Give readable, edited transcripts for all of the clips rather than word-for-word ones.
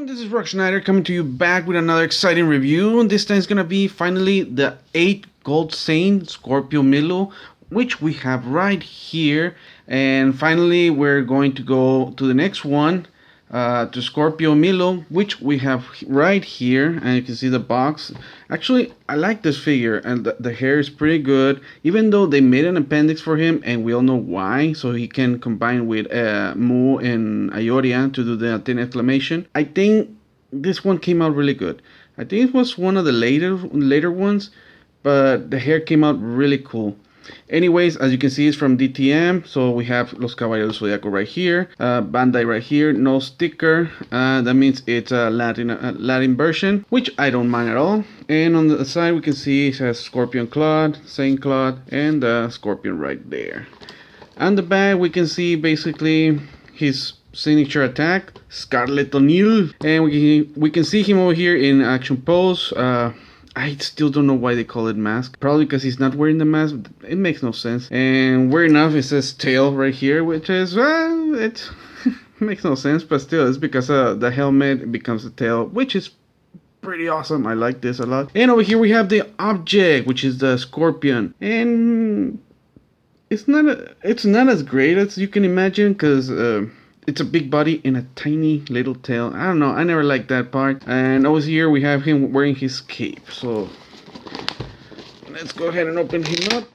This is Rock Schneider coming to you back with another exciting review. This time is going to be finally the 8 Gold Saint Scorpio Milo, which we have right here. And finally we're going to go to the next one, to Scorpio Milo, which we have right here. And you can see the box. Actually, I like this figure, and the hair is pretty good, even though they made an appendix for him, and we all know why, so he can combine with Mu and Ayoria to do the Athena exclamation. I think this one came out really good. I think it was one of the later ones, but the hair came out really cool. Anyways, as you can see, it's from DTM, so we have Los Caballeros Zodiaco right here, Bandai right here, no sticker, that means it's a Latin version, which I don't mind at all. And on the side we can see it has Scorpion Claude, Saint Claude, and the Scorpion right there. On the back we can see basically his signature attack, Scarlet O'Neil, and we can see him over here in action pose. I still don't know why they call it mask. Probably because he's not wearing the mask. It makes no sense. And weird enough, it says tail right here, which is, well, it makes no sense. But still, it's because the helmet becomes a tail, which is pretty awesome. I like this a lot. And over here we have the object, which is the Scorpion. And it's not as great as you can imagine, because it's a big body and a tiny little tail. I don't know, I never liked that part. And over here we have him wearing his cape. So let's go ahead and open him up.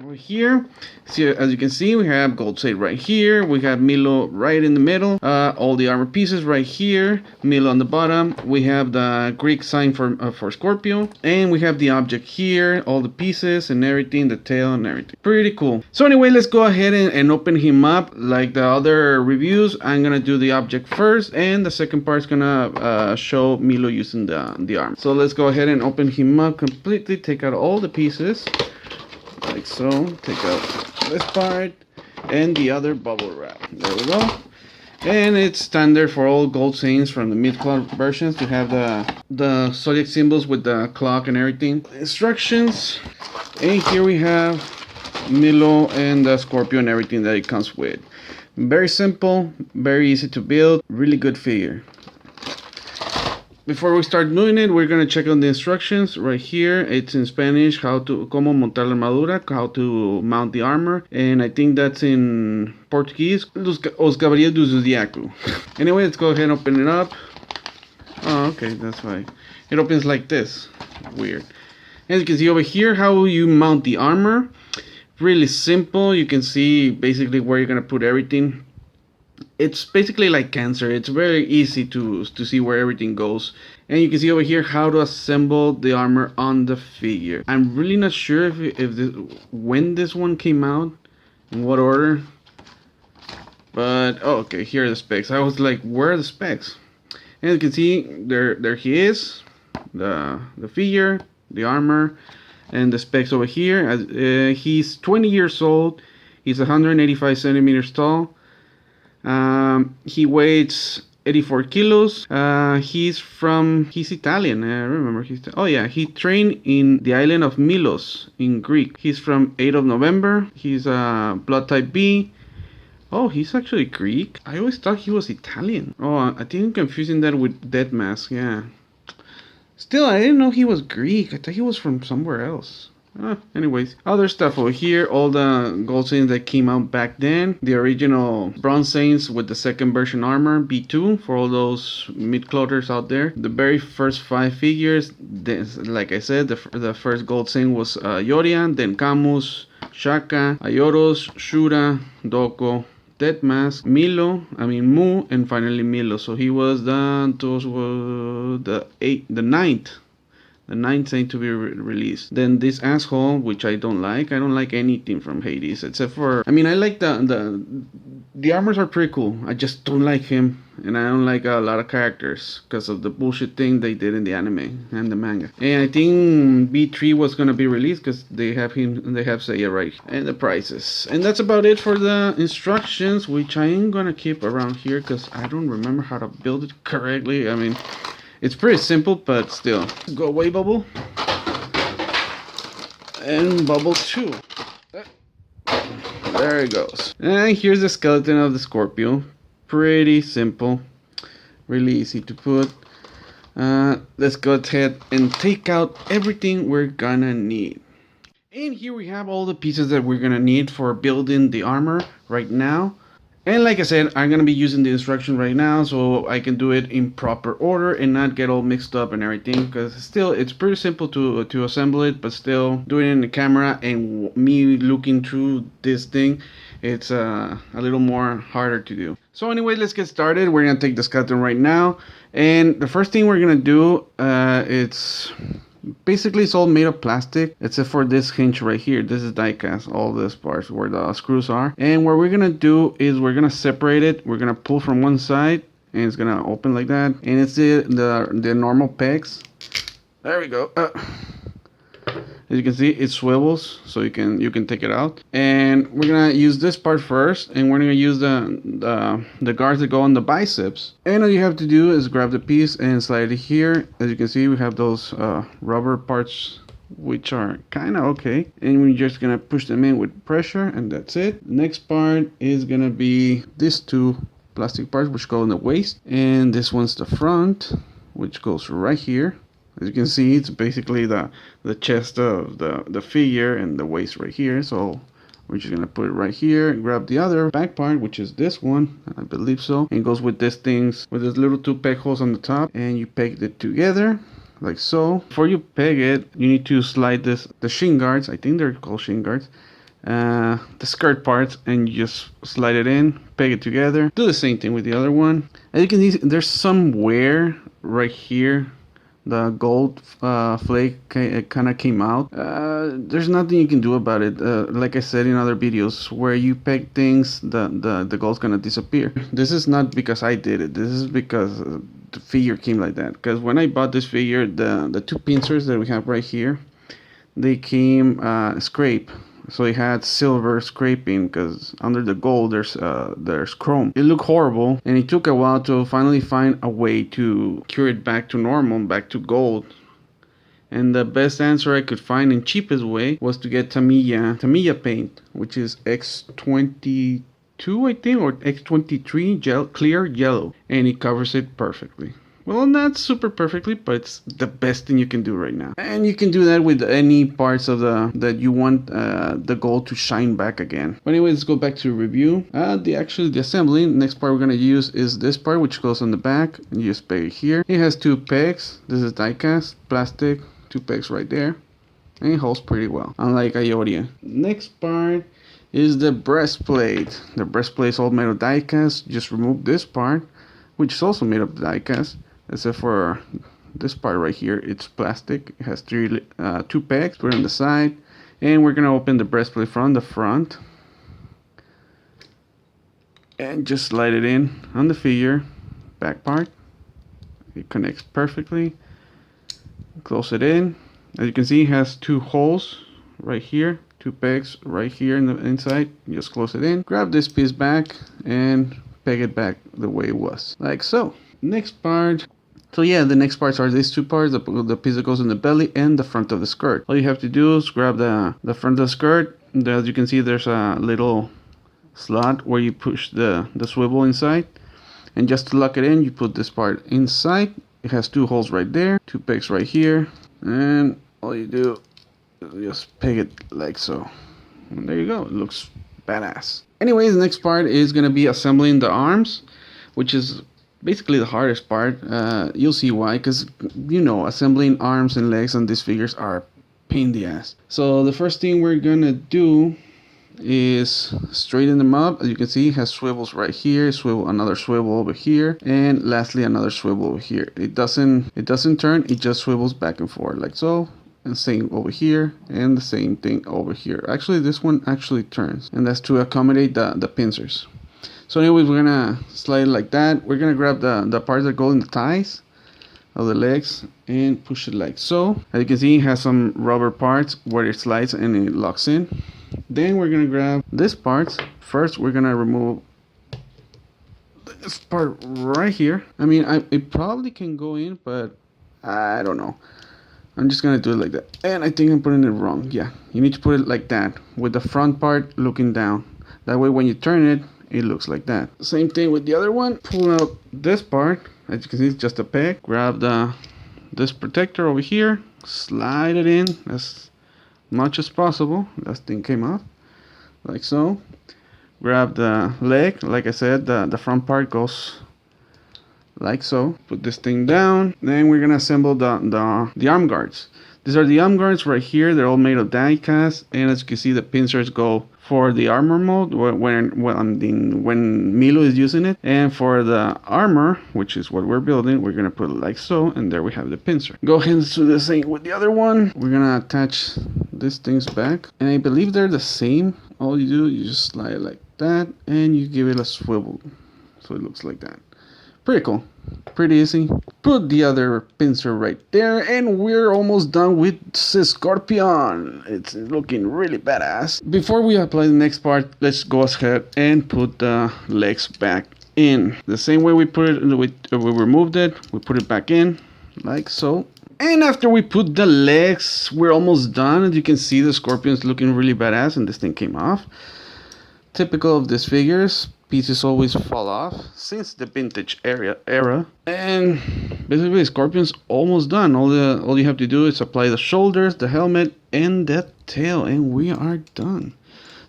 Over here, see, as you can see, we have Gold Saint right here. We have Milo right in the middle. All the armor pieces right here. Milo on the bottom. We have the Greek sign for Scorpio, and we have the object here. All the pieces and everything, the tail and everything. Pretty cool. So anyway, let's go ahead and open him up. Like the other reviews, I'm gonna do the object first, and the second part is gonna show Milo using the arm. So let's go ahead and open him up completely. Take out all the pieces. Like so. Take out this part and the other bubble wrap. There we go. And it's standard for all Gold Saints from the mid-clock versions to have the zodiac symbols with the clock and everything. Instructions. And here we have Milo and the Scorpio and everything that it comes with. Very simple, very easy to build, really good figure. Before we start doing it, we're going to check on the instructions right here. It's in Spanish, cómo montar la armadura, how to mount the armor. And I think that's in Portuguese, Os Caballeros do Zodiaco. Anyway, let's go ahead and open it up. Oh, okay, that's why. It opens like this. Weird. As you can see over here, how you mount the armor. Really simple. You can see basically where you're going to put everything. It's basically like Cancer. It's very easy to see where everything goes. And you can see over here how to assemble the armor on the figure. I'm really not sure when this one came out, in what order. But, oh, okay, here are the specs. I was like, where are the specs? And you can see, there he is. The figure, the armor, and the specs over here. He's 20 years old. He's 185 centimeters tall. He weighs 84 kilos. He's Italian. I remember he trained in the island of Milos in Greek. He's from 8th of November. He's blood type B. Oh, he's actually Greek. I always thought he was Italian. Oh, I think I'm confusing that with Death Mask. Yeah. Still, I didn't know he was Greek. I thought he was from somewhere else. Anyways, other stuff over here, all the Gold Saints that came out back then, the original Bronze Saints with the second version armor, B2, for all those mid-clothers out there. The very first 5 figures, like I said, the first Gold Saint was Yorian, then Camus, Shaka, Ayoros, Shura, Doko, Death Mask, Mu, and finally Milo. So he was the ninth Saint to be released. Then this asshole, which I don't like anything from Hades except for, I like the armors are pretty cool. I just don't like him, and I don't like a lot of characters because of the bullshit thing they did in the anime and the manga. And I think B3 was gonna be released because they have Seiya right, and the prices. And that's about it for the instructions, which I ain't gonna keep around here because I don't remember how to build it correctly. It's pretty simple, but still. Go away, bubble. And bubble 2. There it goes. And here's the skeleton of the Scorpio. Pretty simple. really easy to put. Let's go ahead and take out everything we're gonna need. And here we have all the pieces that we're gonna need for building the armor right now. And like I said, I'm gonna be using the instruction right now so I can do it in proper order and not get all mixed up and everything, because still it's pretty simple to assemble it, but still doing it in the camera and me looking through this thing, it's a little more harder to do. So anyway, let's get started. We're gonna take the skeleton right now, and the first thing we're gonna do, basically it's all made of plastic except for this hinge right here. This is die cast, all these parts where the screws are. And what we're gonna do is we're gonna separate it. We're gonna pull from one side and it's gonna open like that. And it's the normal pegs. There we go. As you can see, it swivels, so you can take it out. And we're gonna use this part first, and we're gonna use the guards that go on the biceps. And all you have to do is grab the piece and slide it here. As you can see, we have those rubber parts, which are kind of okay. And we're just gonna push them in with pressure, and that's it. The next part is gonna be these two plastic parts, which go in the waist, and this one's the front, which goes right here. As you can see, it's basically the chest of the figure and the waist right here. So we're just gonna put it right here and grab the other back part, which is this one, I believe so. And it goes with these things, with these little two peg holes on the top, and you peg it together like so. Before you peg it, you need to slide the shin guards. I think they're called shin guards. The skirt parts, and you just slide it in, peg it together. Do the same thing with the other one. As you can see, there's some wear right here. The gold flake kind of came out. There's nothing you can do about it. Like I said in other videos, where you peg things, the gold's gonna disappear. This is not because I did it. This is because the figure came like that. Because when I bought this figure, the two pincers that we have right here, they came scrape. So it had silver scraping, because under the gold there's chrome. It looked horrible, and it took a while to finally find a way to cure it back to normal, back to gold. And the best answer I could find and cheapest way was to get Tamiya paint, which is X22 I think, or X23 clear yellow, and it covers it perfectly. Well, not super perfectly, but it's the best thing you can do right now. And you can do that with any parts of that you want the gold to shine back again. But anyway, let's go back to review. The assembly. Next part we're gonna use is this part, which goes on the back. And you just peg it here. It has two pegs. This is die cast plastic. Two pegs right there, and it holds pretty well, unlike Ioria. Next part is the breastplate. The breastplate is all made of die cast. Just remove this part, which is also made of die cast. Except for this part right here, it's plastic. It has two pegs, put it on the side, and we're gonna open the breastplate from the front and just slide it in on the figure back part. It connects perfectly. Close it in. As you can see, it has two holes right here, two pegs right here in the inside. You just close it in. Grab this piece back and peg it back the way it was, like so. Next part. So yeah, the next parts are these two parts, the piece that goes in the belly and the front of the skirt. All you have to do is grab the front of the skirt. As you can see, there's a little slot where you push the swivel inside. And just to lock it in, you put this part inside. It has two holes right there, two pegs right here. And all you do is just peg it like so. And there you go, it looks badass. Anyways, the next part is gonna be assembling the arms, which is basically the hardest part. You'll see why, because assembling arms and legs on these figures are a pain in the ass. So the first thing we're gonna do is straighten them up. As you can see, it has swivels right here, another swivel over here, and lastly another swivel over here. It doesn't turn, it just swivels back and forth like so. And same over here, and the same thing over here. Actually, this one actually turns, and that's to accommodate the pincers. So anyways, we're gonna slide it like that. We're gonna grab the parts that go in the thighs of the legs and push it like so. As you can see, it has some rubber parts where it slides and it locks in. Then we're gonna grab this part. First, we're gonna remove this part right here. I mean, it probably can go in, but I don't know. I'm just gonna do it like that. And I think I'm putting it wrong. Yeah, you need to put it like that, with the front part looking down. That way when you turn it, it looks like that. Same thing with the other one. Pull out this part As you can see, it's just a peg. Grab this protector over here, slide it in as much as possible. That thing came off, like so. Grab the leg, like I said, the front part goes like so. Put this thing down. Then we're gonna assemble the arm guards. These are the arm guards right here. They're all made of die cast, and as you can see, the pincers go for the armor mode when Milo is using it, and for the armor, which is what we're building, we're gonna put it like so, and there we have the pincer. Go ahead and do the same with the other one. We're gonna attach these things back, and I believe they're the same. All you do, you just slide it like that, and you give it a swivel, so it looks like that. Pretty cool. Pretty easy. Put the other pincer right there, and we're almost done with Scorpion. It's looking really badass. Before we apply the next part, let's go ahead and put the legs back in. The same way we put it, we removed it, we put it back in, like so. And after we put the legs, we're almost done. As you can see, the Scorpion's looking really badass, and this thing came off. Typical of these figures, pieces always fall off since the vintage era. And basically, the Scorpion's almost done. All you have to do is apply the shoulders, the helmet, and the tail, and we are done.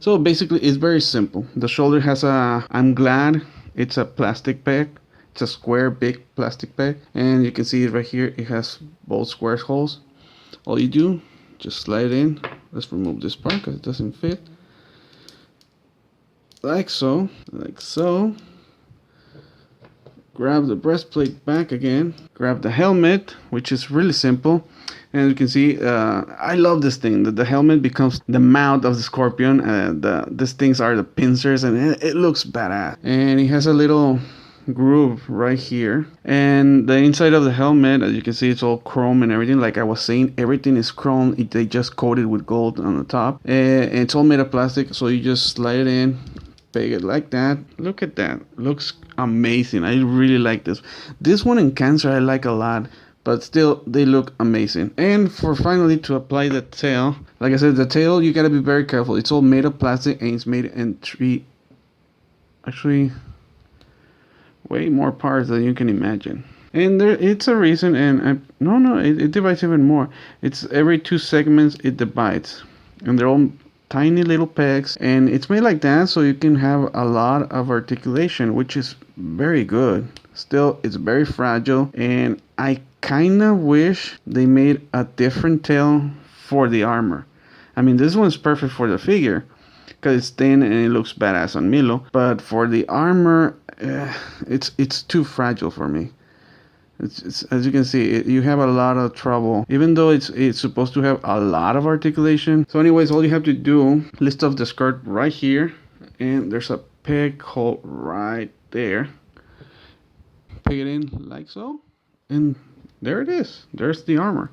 So basically, it's very simple. The shoulder has I'm glad it's a plastic peg. It's a square, big plastic peg, and you can see it right here. It has both square holes. All you do, just slide it in. Let's remove this part because it doesn't fit. Like so, like so. Grab the breastplate back again. Grab the helmet, which is really simple. And you can see, I love this thing. The helmet becomes the mouth of the Scorpion. These things are the pincers, and it looks badass. And it has a little groove right here, and the inside of the helmet, as you can see, it's all chrome and everything. Like I was saying, everything is chrome. They just coated with gold on the top, and it's all made of plastic, so you just slide it in, peg it like that. Look at that, looks amazing. I really like this one in Cancer. I like a lot, but still they look amazing. And for finally to apply the tail, like I said, the tail, you gotta be very careful. It's all made of plastic, and it's made in way more parts than you can imagine. And it's a reason, and it divides even more. It's every 2 segments it divides, and they're all tiny little pegs, and it's made like that so you can have a lot of articulation, which is very good. Still, it's very fragile, and I kind of wish they made a different tail for the armor. I mean, this one's perfect for the figure because it's thin and it looks badass on Milo, but for the armor, it's too fragile for me. It's as you can see, you have a lot of trouble, even though it's supposed to have a lot of articulation. So anyways, all you have to do, lift off the skirt right here, and there's a peg hole right there. Peg it in like so, and there it is. There's the armor.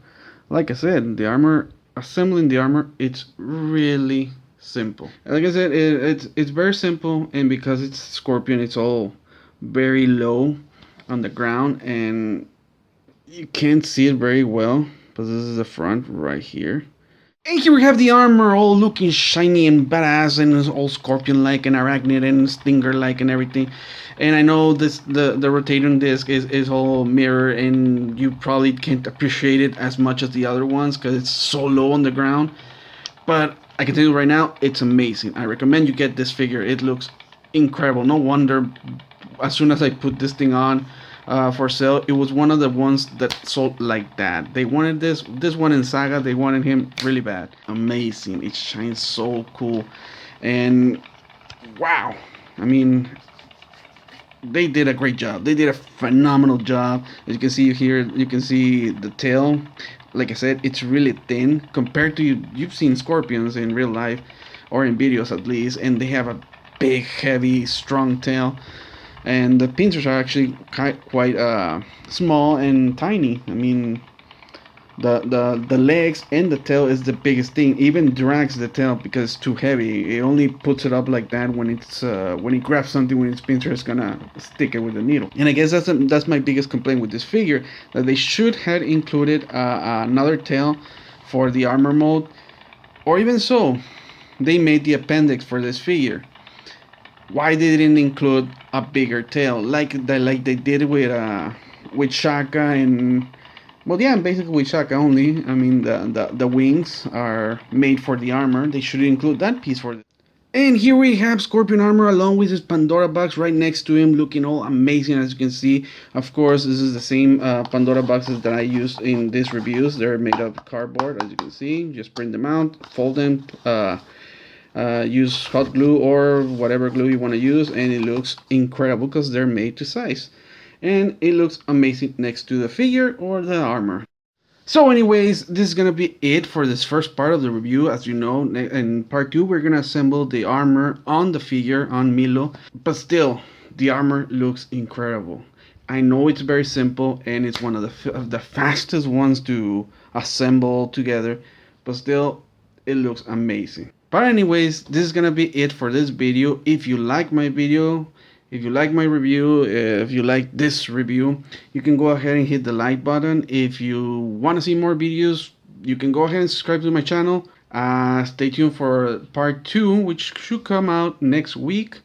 Like I said, assembling the armor, it's really simple. Like I said, it's very simple, and because it's Scorpion, it's all very low on the ground, and you can't see it very well, but this is the front right here. And here we have the armor all looking shiny and badass, and it's all Scorpion-like and arachnid and Stinger-like and everything. And I know the rotating disc is all mirror, and you probably can't appreciate it as much as the other ones because it's so low on the ground. But I can tell you right now, it's amazing. I recommend you get this figure. It looks incredible. No wonder as soon as I put this thing on for sale, it was one of the ones that sold like that. They wanted this one in Saga. They wanted him really bad. Amazing. It shines so cool. And wow. I mean, they did a great job. They did a phenomenal job. As you can see here, you can see the tail. Like I said, it's really thin compared to you've seen Scorpions in real life or in videos at least, and they have a big, heavy, strong tail. And the pincers are actually quite small and tiny. I mean, the legs and the tail is the biggest thing. Even drags the tail because it's too heavy. It only puts it up like that when it's when it grabs something with its pincer, it's gonna stick it with the needle. And I guess that's my biggest complaint with this figure, that they should have included another tail for the armor mode, or even so, they made the appendix for this figure. Why they didn't include a bigger tail like they did with with Shaka and, well, yeah, basically with Shaka only. I mean, the wings are made for the armor. They should include that piece for. And here we have Scorpion armor along with his Pandora box right next to him, looking all amazing as you can see. Of course, this is the same Pandora boxes that I used in these reviews. They're made of cardboard, as you can see. Just print them out, fold them, use hot glue or whatever glue you want to use, and it looks incredible because they're made to size. And it looks amazing next to the figure or the armor. So anyways, this is gonna be it for this first part of the review. As you know, in part 2 we're gonna assemble the armor on the figure, on Milo. But still, the armor looks incredible. I know it's very simple and it's one of the fastest ones to assemble together, but still, it looks amazing. But anyways, this is gonna be it for this video. If you like my video, if you like my review, if you like this review, you can go ahead and hit the like button. If you want to see more videos, you can go ahead and subscribe to my channel. Stay tuned for part 2, which should come out next week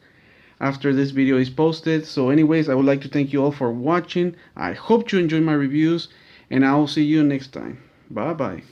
after this video is posted. So anyways, I would like to thank you all for watching. I hope you enjoy my reviews, and I will see you next time. Bye bye.